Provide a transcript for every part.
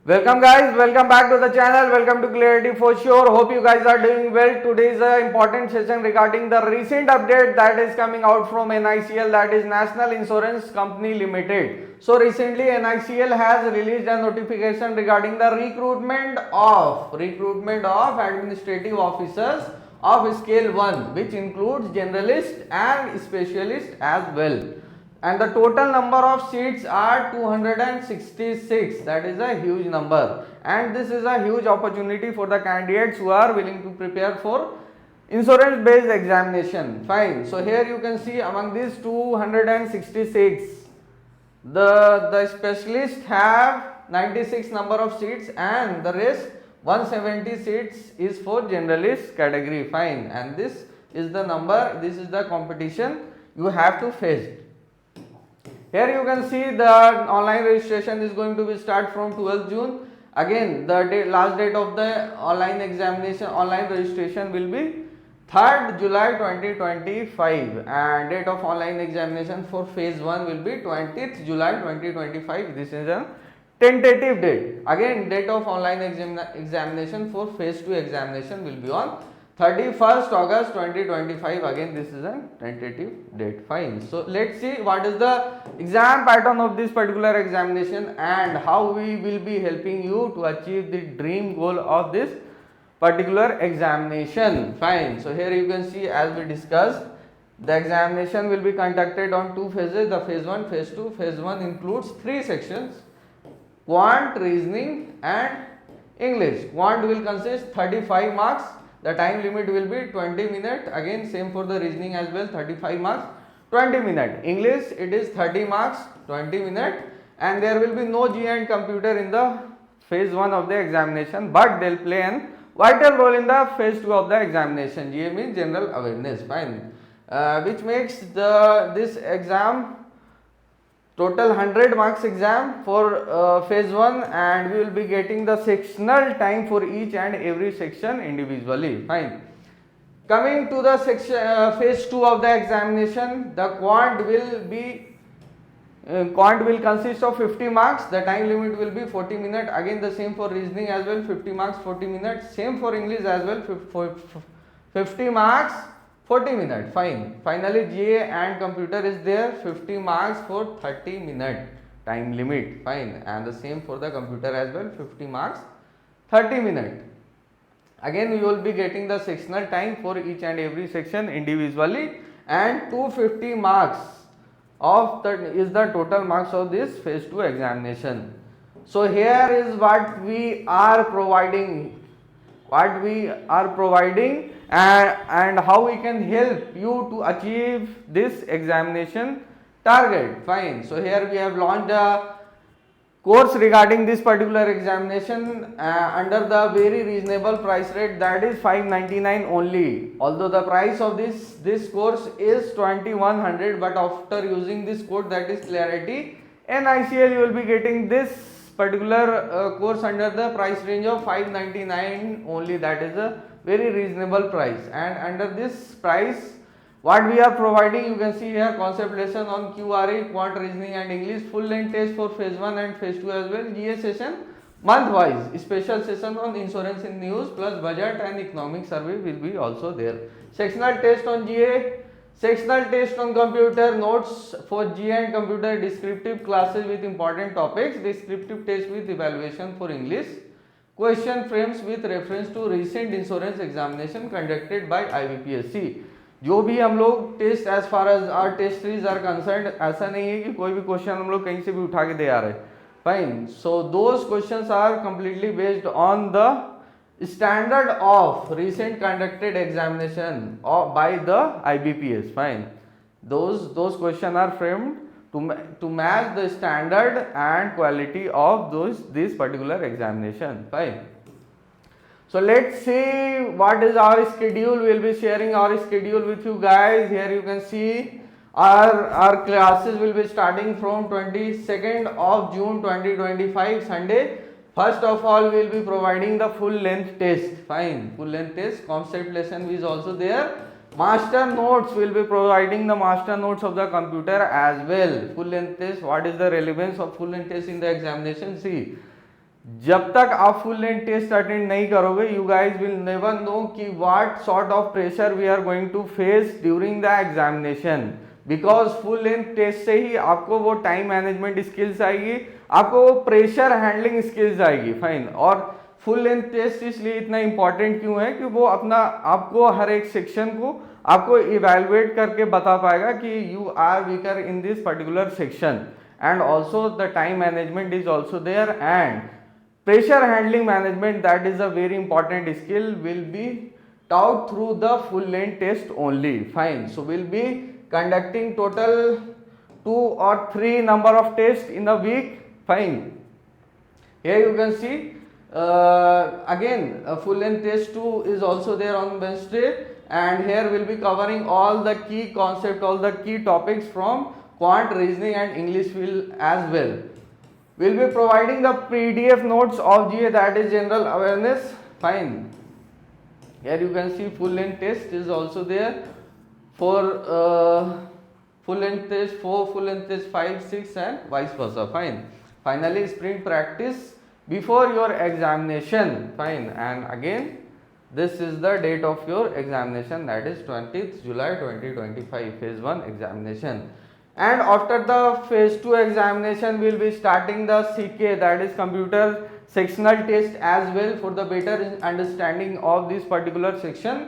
Welcome guys, welcome back to the channel, welcome to Clarity for sure. Hope you guys are doing well. Today is an important session regarding the recent update that is coming out from NICL, that is National Insurance Company Limited. So recently NICL has released a notification regarding the recruitment of administrative officers of scale 1, which includes generalist and specialist as well, and the total number of seats are 266. That is a huge number, and this is a huge opportunity for the candidates who are willing to prepare for insurance based examination. Fine. So here you can see among these 266, the specialists have 96 number of seats, and the rest 170 seats is for generalist category. Fine. And this is the number, this is the competition you have to face. Here you can see the online registration is going to be start from 12th June. Again, the last date of the online examination, online registration will be 3rd July 2025, and date of online examination for phase 1 will be 20th July 2025. This is a tentative date. Again, date of online examination for phase 2 examination will be on 31st August 2025. Again, this is a tentative date. Fine. So let's see what is the exam pattern of this particular examination and how we will be helping you to achieve the dream goal of this particular examination. Fine. So here you can see, as we discussed, the examination will be conducted on 2 phases, the phase 1, phase 2. Phase 1 includes 3 sections: quant, reasoning and English. Quant will consist 35 marks. The time limit will be 20 minutes. Again, same for the reasoning as well, 35 marks, 20 minutes. English, it is 30 marks, 20 minutes, and there will be no GA and computer in the phase 1 of the examination, but they will play an vital role in the phase 2 of the examination. GA means general awareness. Fine. Which makes this exam total 100 marks exam for phase 1, and we will be getting the sectional time for each and every section individually. Fine. Coming to the section phase 2 of the examination, the quant will consist of 50 marks. The time limit will be 40 minutes. Again, the same for reasoning as well, 50 marks, 40 minutes. Same for English as well, 50 marks, 40 minutes. Fine. Finally, GA and computer is there, 50 marks for 30 minute time limit. Fine. And the same for the computer as well, 50 marks, 30 minute. Again, we will be getting the sectional time for each and every section individually, and 250 marks of that is the total marks of this phase 2 examination. So here is what we are providing, and how we can help you to achieve this examination target. Fine. So here we have launched a course regarding this particular examination under the very reasonable price rate, that is 599 only. Although the price of this course is 2100, but after using this code, that is Clarity NICL, you will be getting this particular course under the price range of 599 only. That is a very reasonable price, and under this price what we are providing, you can see here, concept lesson on QRE, quant, reasoning and English, full length test for phase 1 and phase 2 as well, GA session month wise, special session on insurance in news plus budget and economic survey will be also there, sectional test on GA, sectional test on computer, notes for GA and computer, descriptive classes with important topics, descriptive test with evaluation for English, question frames with reference to recent insurance examination conducted by IBPSC. जो भी हम लोग test as far as our test series are concern, ऐसा नहीं है कि कोई भी क्वेश्चन हम लोग कहीं से भी उठा के दे आ रहे. Fine. So those questions are completely based on the standard of recent conducted examination by the IBPS. Fine. Those questions are framed to match the standard and quality of this particular examination. Fine. So let's see what is our schedule. We will be sharing our schedule with you guys. Here you can see our classes will be starting from 22nd of June 2025 Sunday. First of all, we will be providing the full length test. Fine. Full length test, concept lesson is also there. Master notes, will be providing the master notes of the computer as well. Full length test, what is the relevance of full length test in the examination? See, जब तक आप full length test attend नहीं करोगे, you guys will never know कि what sort of pressure we are going to face during the examination, because full length test से ही आपको वो टाइम मैनेजमेंट स्किल्स आएगी, आपको वो प्रेशर हैंडलिंग स्किल्स आएगी, फाइन। और फुल लेंथ टेस्ट इसलिए इतना इंपॉर्टेंट क्यों है कि वो अपना आपको हर एक सेक्शन को आपको इवेलुएट करके बता पाएगा कि you are weaker in this particular section, and also the time management is also there, and pressure handling management, that is a very important skill, will be taught through the full length test only, fine. So we'll be conducting total 2 or 3 number of tests in a week, fine. Here you can see again full length test 2 is also there on Wednesday, and here we'll be covering all the key concept, all the key topics from quant, reasoning and English field as well. We'll be providing the PDF notes of GA, that is general awareness, fine. Here you can see full length test is also there for full length test 4, full length test 5, 6 and vice versa, fine. Finally sprint practice before your examination, fine. And again this is the date of your examination, that is 20th July 2025, phase 1 examination. And after the phase 2 examination, we will be starting the CK, that is computer sectional test as well, for the better understanding of this particular section.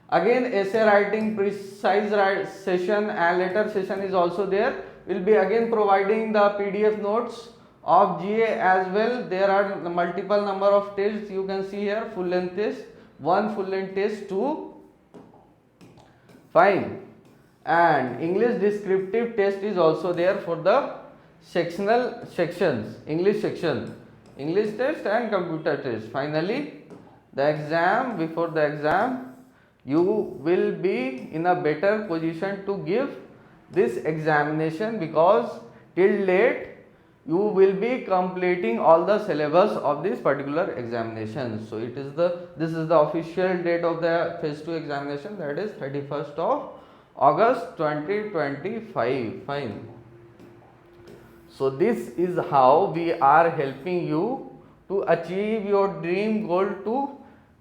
Again essay writing precise session and later session is also there. We will be again providing the PDF notes of GA as well. There are multiple number of tests, you can see here, full length test 1, full length test 2, fine. And English descriptive test is also there for the sectional sections, English section, English test and computer test. Finally the exam, before the exam you will be in a better position to give this examination, because till date you will be completing all the syllabus of this particular examination. So it is this is the official date of the phase 2 examination, that is 31st of August 2025, fine. So this is how we are helping you to achieve your dream goal to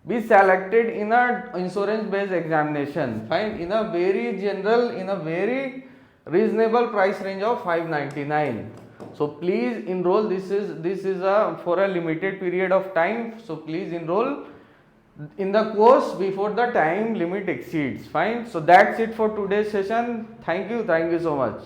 be selected in a insurance based examination, fine, in a very general, in a very reasonable price range of 599. So please enroll, this is a for a limited period of time, so please enroll in the course before the time limit exceeds, fine. So that's it for today's session. Thank you so much.